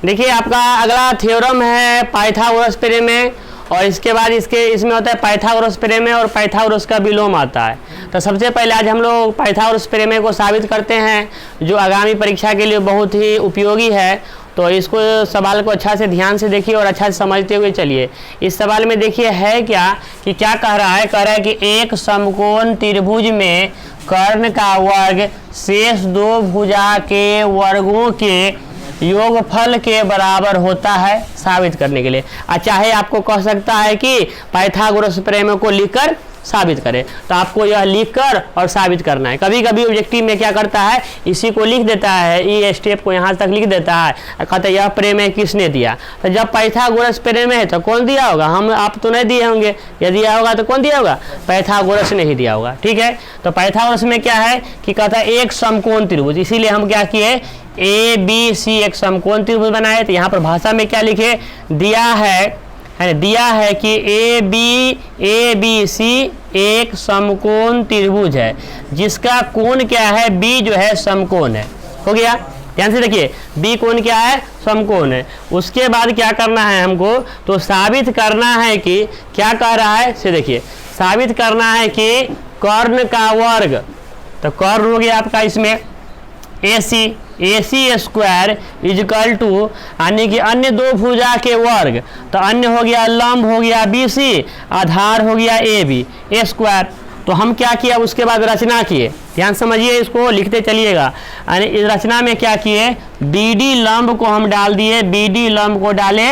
देखिए आपका अगला थ्योरम है पाइथागोरस प्रमेय, और इसके बाद इसमें होता है पाइथागोरस प्रमेय और पाइथागोरस का विलोम आता है। तो सबसे पहले आज हम लोग पाइथागोरस प्रमेय को साबित करते हैं, जो आगामी परीक्षा के लिए बहुत ही उपयोगी है। तो इसको सवाल को अच्छा से ध्यान से देखिए और अच्छा से समझते हुए चलिए। इस सवाल में देखिए है क्या कि क्या कह रहा है, कह रहा है कि एक समकोण त्रिभुज में कर्ण का वर्ग शेष दो भुजा के वर्गों के योगफल के बराबर होता है साबित करने के लिए। चाहे आपको कह सकता है कि पाइथागोरस प्रमेय को लिखकर साबित करें, तो आपको यह लिखकर और साबित करना है। कभी कभी ऑब्जेक्टिव में क्या करता है, इसी को लिख देता है, ये स्टेप को यहाँ तक लिख देता है, कहता है यह प्रमेय किसने दिया। तो जब पाइथागोरस प्रमेय है तो कौन दिया होगा, आप तो नहीं दिए होंगे, यदि दिया होगा तो कौन दिया होगा, पाइथागोरस ने ही दिया होगा। ठीक है, तो पाइथागोरस में क्या है कि कहता है एक समकोण त्रिभुज, इसीलिए हम क्या किए, ए बी सी एक समकोण त्रिभुज बनाए। तो यहाँ पर भाषा में क्या लिखे, दिया है कि ए बी सी एक समकोण त्रिभुज है जिसका कोण क्या है, बी जो है समकोण है। हो गया, ध्यान से देखिए, बी कोण क्या है, समकोण है। उसके बाद क्या करना है हमको, तो साबित करना है कि क्या कह रहा है, से देखिए साबित करना है कि कर्ण का वर्ग, तो कर्ण हो गया आपका इसमें ए सी स्क्वायर इजकल टू यानी कि अन्य दो भुजा के वर्ग, तो अन्य हो गया लंब हो गया बी सी, आधार हो गया ए बी ए स्क्वायर। तो हम क्या किया, उसके बाद रचना किए, ध्यान समझिए, इसको लिखते चलिएगा। यानी इस रचना में क्या किए, बी डी लंब को हम डाल दिए, बी डी लंब को डाले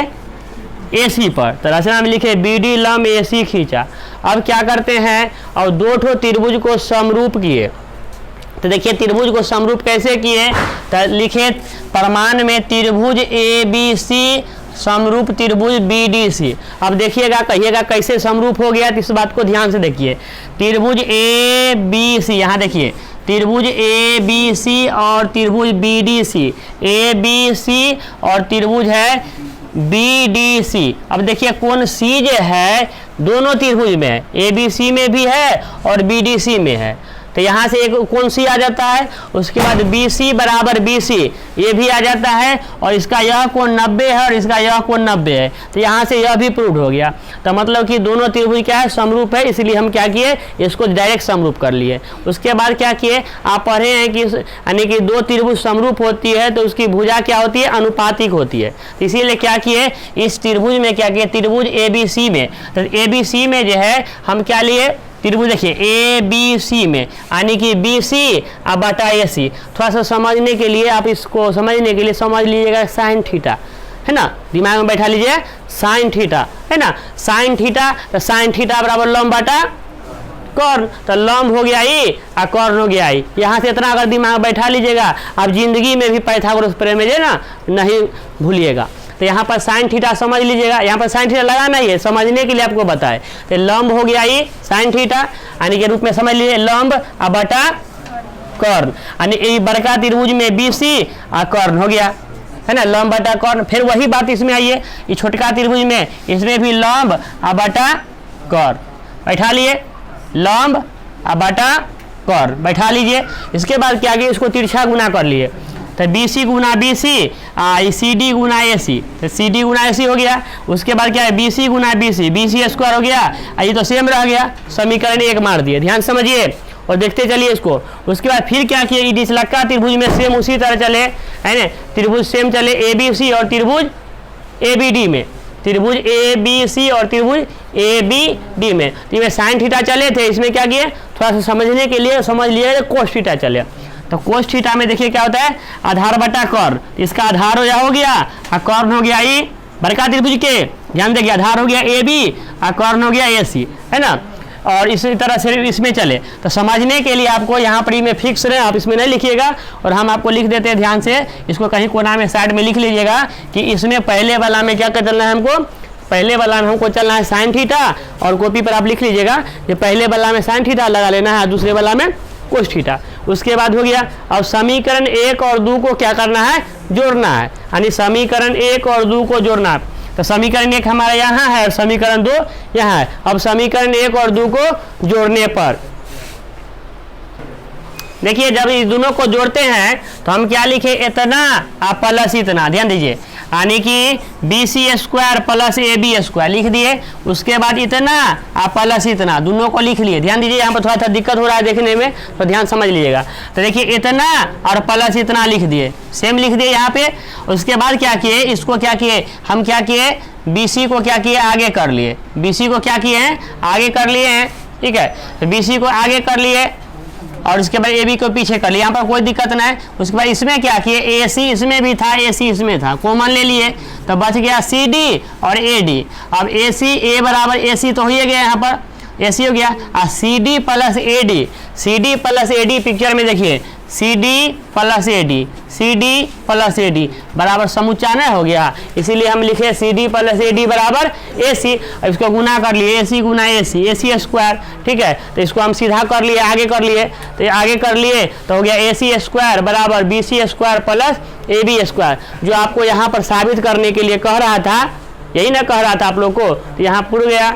ए सी पर, तो रचना में लिखे बी डी लंब ए सी खींचा। अब क्या करते हैं, और दो ठो त्रिभुज को समरूप किए। तो देखिए त्रिभुज को समरूप कैसे किए, तो लिखे प्रमाण में त्रिभुज ए बी सी समरूप त्रिभुज बी डी सी। अब देखिएगा, कहिएगा कैसे समरूप हो गया, तो इस बात को ध्यान से देखिए। त्रिभुज ए बी सी, यहाँ देखिए त्रिभुज ए बी सी और त्रिभुज B D C, A B C और त्रिभुज है बी डी सी। अब देखिए कोण सी जो है दोनों त्रिभुज में है, ए बी सी में भी है और बी डी सी में है। तो यहाँ से एक कोण सी आ जाता है, उसके बाद बी सी बराबर बी सी ये भी आ जाता है, और इसका यह कोण 90 है और इसका यह कोण 90 है। तो यहाँ से यह भी प्रूव हो गया। तो मतलब कि दोनों त्रिभुज क्या है, समरूप है, इसलिए हम क्या किए, इसको डायरेक्ट समरूप कर लिए। उसके बाद क्या किए, आप पढ़े हैं कि यानी कि दो त्रिभुज समरूप होती है तो उसकी भुजा क्या होती है, अनुपातिक होती है। तो इसीलिए क्या किए, इस त्रिभुज में क्या किए, त्रिभुज ए बी सी में, तो ए बी सी में जो है हम क्या लिए, त्रिभुज देखिए ए बी सी में यानी कि बी सी बटा ए सी। थोड़ा सा समझने के लिए, आप इसको समझने के लिए समझ लीजिएगा साइन थीटा, है ना, दिमाग में बैठा लीजिए साइन थीटा, है ना, साइन थीटा, तो साइन थीटा बराबर लंब बटा कर्ण, तो लंब हो गया ई और कर्ण हो गया ई। यहाँ से इतना अगर दिमाग में बैठा लीजिएगा, आप जिंदगी में भी पाइथागोरस प्रमेय ना नहीं भूलिएगा। तो यहाँ पर साइन थीटा समझ लीजिएगा, यहाँ पर साइन थीटा लगाना ही है, समझने के लिए आपको बताए। तो लंब हो गया ये साइन थीटा यानी के रूप में समझ लीजिए, लंब बटा कर्ण, यानी ये बड़का त्रिभुज में बी सी और कर्ण हो गया, है ना, लंब बटा कर्ण। फिर वही बात इसमें आइए, ये छोटका त्रिभुज में, इसमें भी लंब बटा कर्ण बैठा लिए, लंब बटा कर्ण बैठा लीजिए। इसके बाद क्या किया, इसको तिरछा गुना कर लिए, तो बी सी गुना बी सी सी डी गुना ए सी, तो सी डी गुना ए सी हो गया। उसके बाद क्या है, बी सी गुना बी सी स्क्वायर हो गया, ये तो सेम रह गया, समीकरण एक मार दिए। ध्यान समझिए और देखते चलिए इसको। उसके बाद फिर क्या किया, डिसलक्का त्रिभुज में सेम उसी तरह चले, है ना, त्रिभुज सेम चले ए बी सी और त्रिभुज ए बी डी में, त्रिभुज ए बी सी और त्रिभुज ए बी डी में। तो इसमें साइन थीटा चले थे, इसमें क्या किए, थोड़ा सा समझने के लिए समझ लिए कोस थीटा चले। तो कोस थीटा में देखिए क्या होता है, आधार बटा कर्ण, इसका आधार हो गया और कर्ण हो गया ये बड़का त्रिभुज के, ध्यान देखिए आधार हो गया ए बी और कर्ण हो गया ए सी, है ना। और इसी तरह से इसमें चले, तो समझने के लिए आपको यहाँ पर में फिक्स रहे, आप इसमें नहीं लिखिएगा और हम आपको लिख देते हैं, ध्यान से इसको कहीं कोना में साइड में लिख लीजिएगा कि इसमें पहले वाला में क्या चलना है हमको, पहले वाला में हमको चलना है साइन थीटा, और कॉपी पर आप लिख लीजिएगा कि पहले वाला में साइन थीटा लगा लेना है, दूसरे वाला में कोस थीटा। उसके बाद हो गया, अब समीकरण 1 और 2 को क्या करना है, जोड़ना है, यानी समीकरण 1 और 2 को जोड़ना है। तो समीकरण 1 हमारा यहाँ है और समीकरण 2 यहाँ है। अब समीकरण 1 और 2 को जोड़ने पर देखिए जब इस दोनों को जोड़ते हैं तो हम क्या लिखे, इतना प्लस इतना, ध्यान दीजिए, यानी कि BC square plus AB square लिख दिए। उसके बाद इतना प्लस इतना, दोनों को लिख लिए। ध्यान दीजिए यहाँ पर थोड़ा सा दिक्कत हो रहा है देखने में, तो ध्यान समझ लीजिएगा। तो देखिए इतना और प्लस इतना लिख दिए, सेम लिख दिए यहाँ पे। उसके बाद क्या किए, इसको क्या किए, हम क्या किए, BC को क्या किए, आगे कर लिए। BC को क्या किए हैं, आगे कर लिए हैं, ठीक है। तो BC को आगे कर लिए और उसके बाद AB को पीछे कर लिया, यहाँ पर कोई दिक्कत नहीं। उसके बाद इसमें क्या किए, AC इसमें भी था, AC इसमें था, कॉमन ले लिए, तो बच गया CD और AD। अब AC A बराबर AC तो हो ही गया, यहाँ पर AC हो गया, और CD plus AD, CD plus AD picture में देखिए, CD plus AD, CD plus AD बराबर समुच्चा नहीं हो गया, इसीलिए हम लिखे CD प्लस AD बराबर AC। इसको गुना कर लिए, AC गुना AC, AC स्क्वायर, ठीक है। तो इसको हम सीधा कर लिए, आगे कर लिए, तो आगे कर लिए तो हो गया AC स्क्वायर बराबर BC square plus AB square, जो आपको यहाँ पर साबित करने के लिए कह रहा था, यही ना कह रहा था आप लोग को, तो यहाँ पूरा गया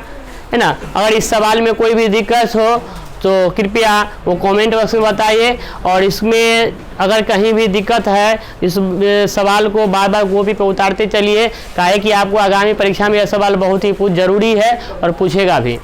है ना। अगर इस सवाल में कोई भी दिक्कत हो तो कृपया वो कमेंट बॉक्स में बताइए, और इसमें अगर कहीं भी दिक्कत है इस सवाल को बार बार कॉपी पे उतारते चलिए, काहे कि आपको आगामी परीक्षा में यह सवाल बहुत ही जरूरी है और पूछेगा भी।